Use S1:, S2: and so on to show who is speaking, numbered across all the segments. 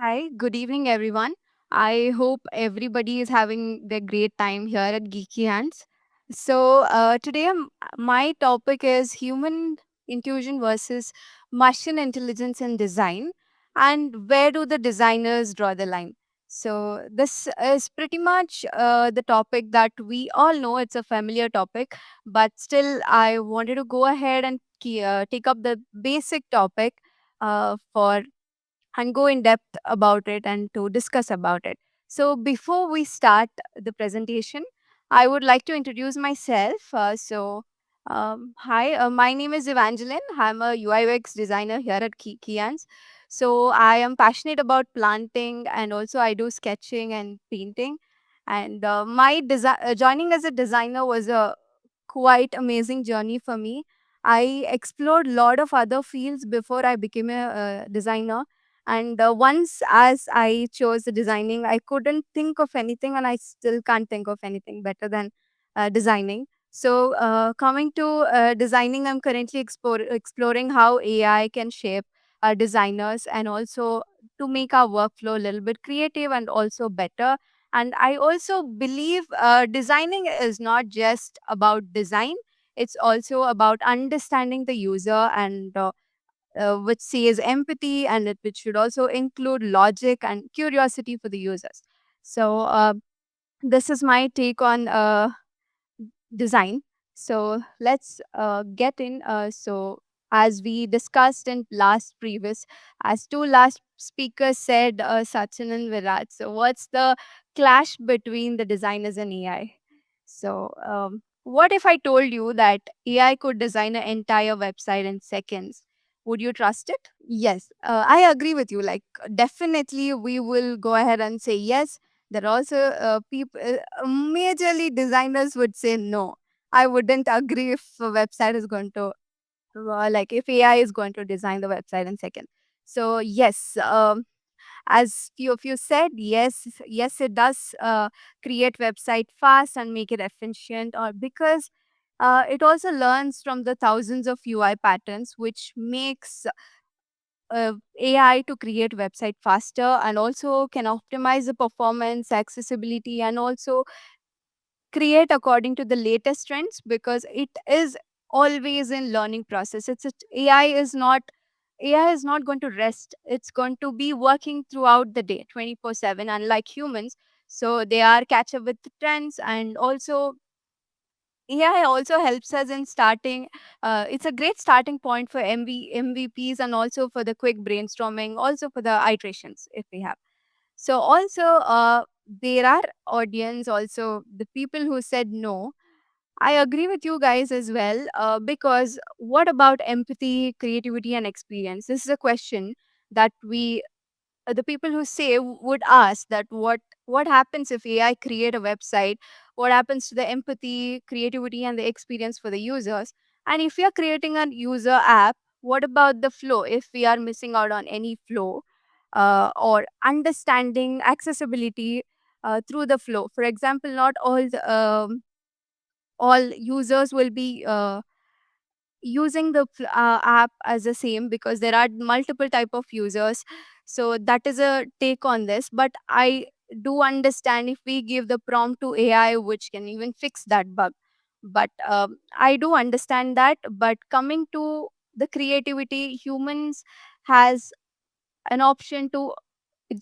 S1: Hi, good evening, everyone. I hope everybody is having their great time here at GeekyAnts. Today my topic is human intuition versus machine intelligence in design, and where do the designers draw the line? So, this is pretty much the topic that we all know. It's a familiar topic, but still, I wanted to go ahead and take up the basic topic for and go in depth about it and to discuss about it. So, before we start the presentation, I would like to introduce myself. Hi, my name is Evangeline. I'm a UI UX designer here at GeekyAnts. So, I am passionate about planting and also I do sketching and painting. And joining as a designer was a quite amazing journey for me. I explored a lot of other fields before I became a designer, and once as I chose the designing, I couldn't think of anything, and I still can't think of anything better than designing. So, coming to designing, I'm currently exploring how AI can shape designers and also to make our workflow a little bit creative and also better. And I also believe designing is not just about design, it's also about understanding the user and which says empathy, and which should also include logic and curiosity for the users. So, this is my take on design. So, let's get in. As we discussed in last previous, as two last speakers said, Sachin and Virat. So, what's the clash between the designers and AI? So, what if I told you that AI could design an entire website in seconds? Would you trust it? Yes, I agree with you. Like, definitely, we will go ahead and say yes. There are also people, majorly designers would say no. I wouldn't agree if a website is going to, like, if AI is going to design the website in second. So, yes, as few of you said, yes, it does create website fast and make it efficient, or because it also learns from the thousands of UI patterns, which makes AI to create website faster and also can optimize the performance, accessibility, and also create according to the latest trends because it is always in learning process. AI is not AI is not going to rest. It's going to be working throughout the day, 24/7, unlike humans. So they are catch up with the trends, and also AI also helps us in starting. It's a great starting point for MVPs and also for the quick brainstorming, also for the iterations if we have. So also, there are audience also the people who said no. I agree with you guys as well, because what about empathy, creativity, and experience? This is a question that the people who say would ask that what happens if AI create a website? What happens to the empathy, creativity, and the experience for the users? And if we are creating a user app, what about the flow? If we are missing out on any flow, or understanding accessibility through the flow. For example, not all users will be using the app as the same because there are multiple type of users. So that is a take on this, but I do understand if we give the prompt to AI which can even fix that bug. But I do understand that, but coming to the creativity, humans has an option to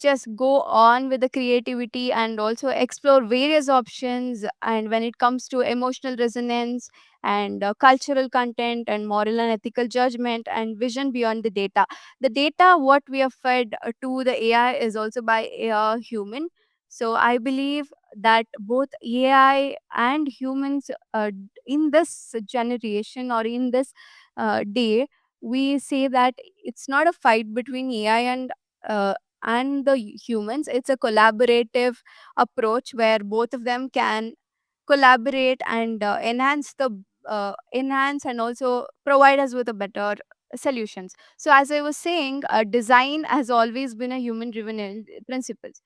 S1: just go on with the creativity and also explore various options. And when it comes to emotional resonance and cultural content and moral and ethical judgment and vision beyond the data what we have fed to the AI is also by a human. So I believe that both AI and humans, in this generation or in this day, we say that it's not a fight between AI uh, and the humans. It's a collaborative approach where both of them can collaborate and enhance and also provide us with a better solutions. So as I was saying, design has always been a human driven principles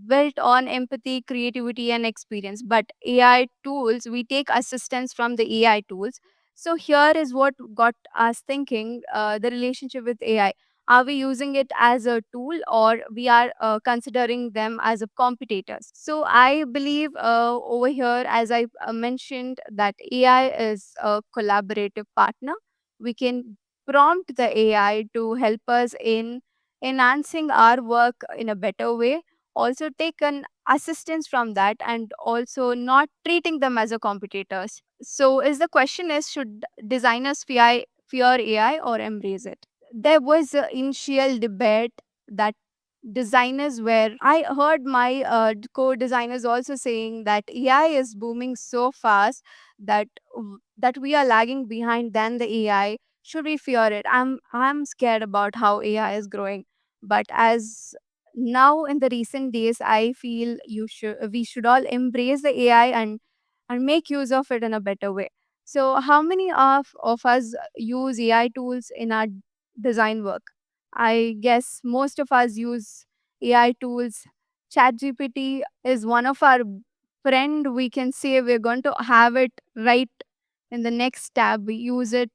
S1: built on empathy, creativity, and experience. But AI tools, we take assistance from the AI tools. So here is what got us thinking, the relationship with AI. are we using it as a tool, or we are considering them as a competitors? So I believe over here, as I mentioned, that AI is a collaborative partner. We can prompt the AI to help us in enhancing our work in a better way, also take an assistance from that, and also not treating them as a competitors. So is the question is, should designers fear AI or embrace it? There was an initial debate that designers were, I heard my co-designers also saying that AI is booming so fast that that we are lagging behind than the AI. Should we fear it? I'm scared about how AI is growing. But as now in the recent days, I feel we should all embrace the AI and make use of it in a better way. So how many of us use AI tools in our design work? I guess most of us use AI tools. ChatGPT is one of our friend. We can say we're going to have it right in the next tab. We use it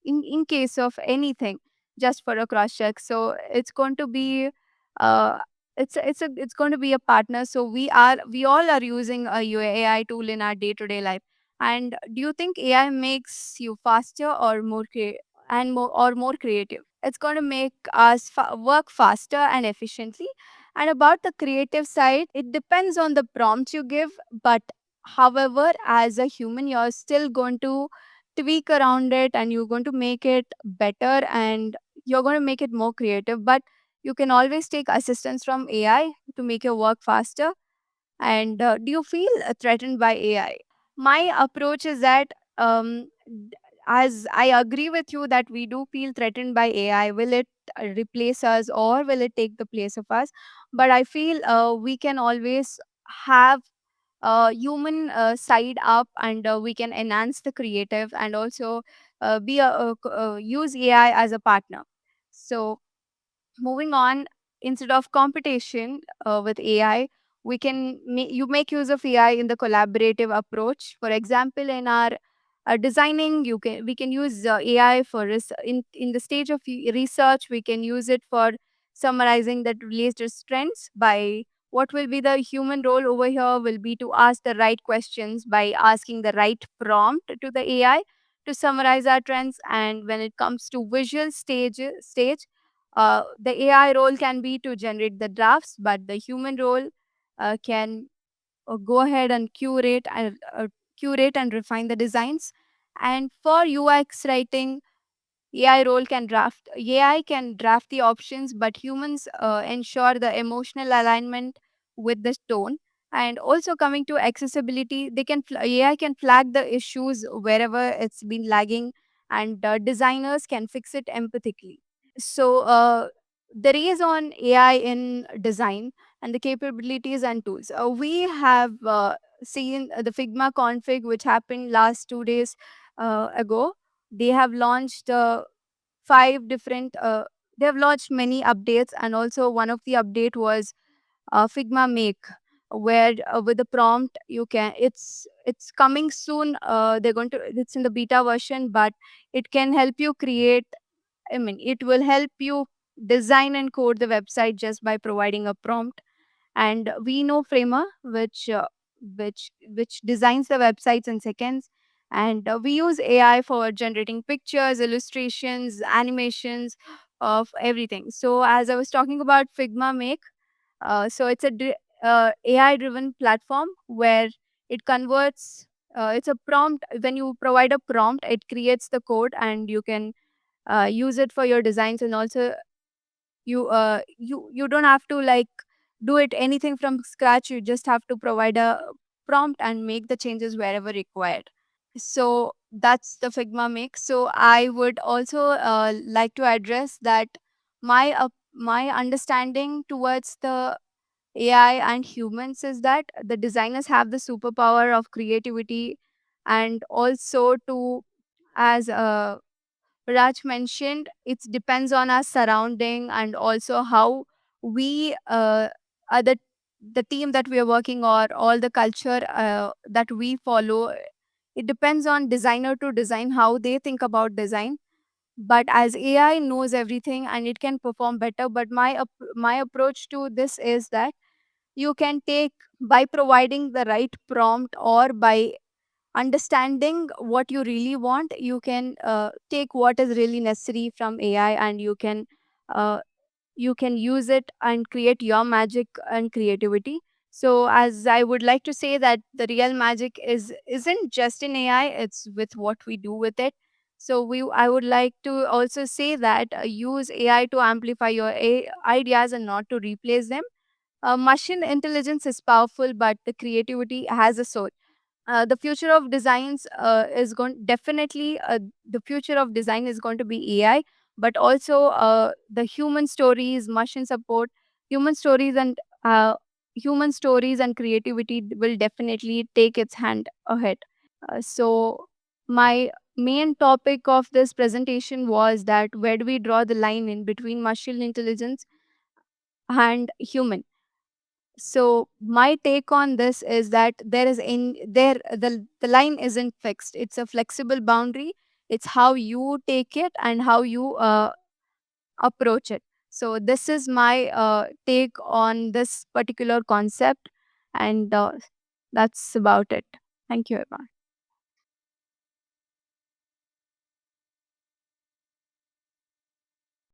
S1: in case of anything, just for a cross check. So it's going to be uh, it's going to be a partner. So we all are using a AI tool in our day to day life. And do you think AI makes you faster or more creative? It's going to make us work faster and efficiently. And about the creative side, it depends on the prompt you give. But however, as a human, you're still going to tweak around it, and you're going to make it better, and you're going to make it more creative. But you can always take assistance from AI to make your work faster. And do you feel threatened by AI? My approach is that, as I agree with you that we do feel threatened by AI, will it replace us or will it take the place of us? But I feel we can always have human side up, and we can enhance the creative, and also use AI as a partner. So moving on, instead of competition with AI, you make use of AI in the collaborative approach. For example, in our designing, we can use AI for in the stage of research. We can use it for summarizing the latest trends. By what will be the human role over here will be to ask the right questions by asking the right prompt to the AI to summarize our trends. And when it comes to visual stage, the AI role can be to generate the drafts, but the human role can go ahead and curate and refine the designs. And for UX writing, AI can draft the options, but humans ensure the emotional alignment with the tone. And also coming to accessibility, AI can flag the issues wherever it's been lagging, and designers can fix it empathically. So there is on AI in design and the capabilities and tools. We have seen the Figma config, which happened last 2 days ago. They have launched five different. They have launched many updates, and also one of the update was Figma Make, where with the prompt you can. It's coming soon. They're going to. It's in the beta version, but it can help you create. I mean, it will help you design and code the website just by providing a prompt. And we know Framer, which designs the websites in seconds. And we use AI for generating pictures, illustrations, animations of everything. So as I was talking about Figma Make, so it's a AI driven platform where it converts. It's a prompt. When you provide a prompt, it creates the code, and you can use it for your designs. And also you don't have to like do it anything from scratch. You just have to provide a prompt and make the changes wherever required. So that's the Figma Make. So I would also like to address that my understanding towards the AI and humans is that the designers have the superpower of creativity, and also to, as Raj mentioned, it depends on our surrounding, and also how we are the team that we are working, or all the culture that we follow. It depends on designer to design how they think about design. but as AI knows everything and it can perform better. But my approach to this is that you can take, by providing the right prompt or by understanding what you really want, you can take what is really necessary from AI, and uh, you can use it and create your magic and creativity. So as I would like to say that the real magic isn't just in AI, it's with what we do with it. So we I would like to also say that use AI to amplify your ideas and not to replace them. Machine intelligence is powerful, but the creativity has a soul. The future of designs is going definitely the future of design is going to be AI, but also the human stories, machine support, human stories, and human stories and creativity will definitely take its hand ahead. So my main topic of this presentation was that where do we draw the line in between machine intelligence and human. So my take on this is that there is in there the line isn't fixed. It's a flexible boundary. It's how you take it and how you approach it. So this is my take on this particular concept, and that's about it. Thank you, everyone.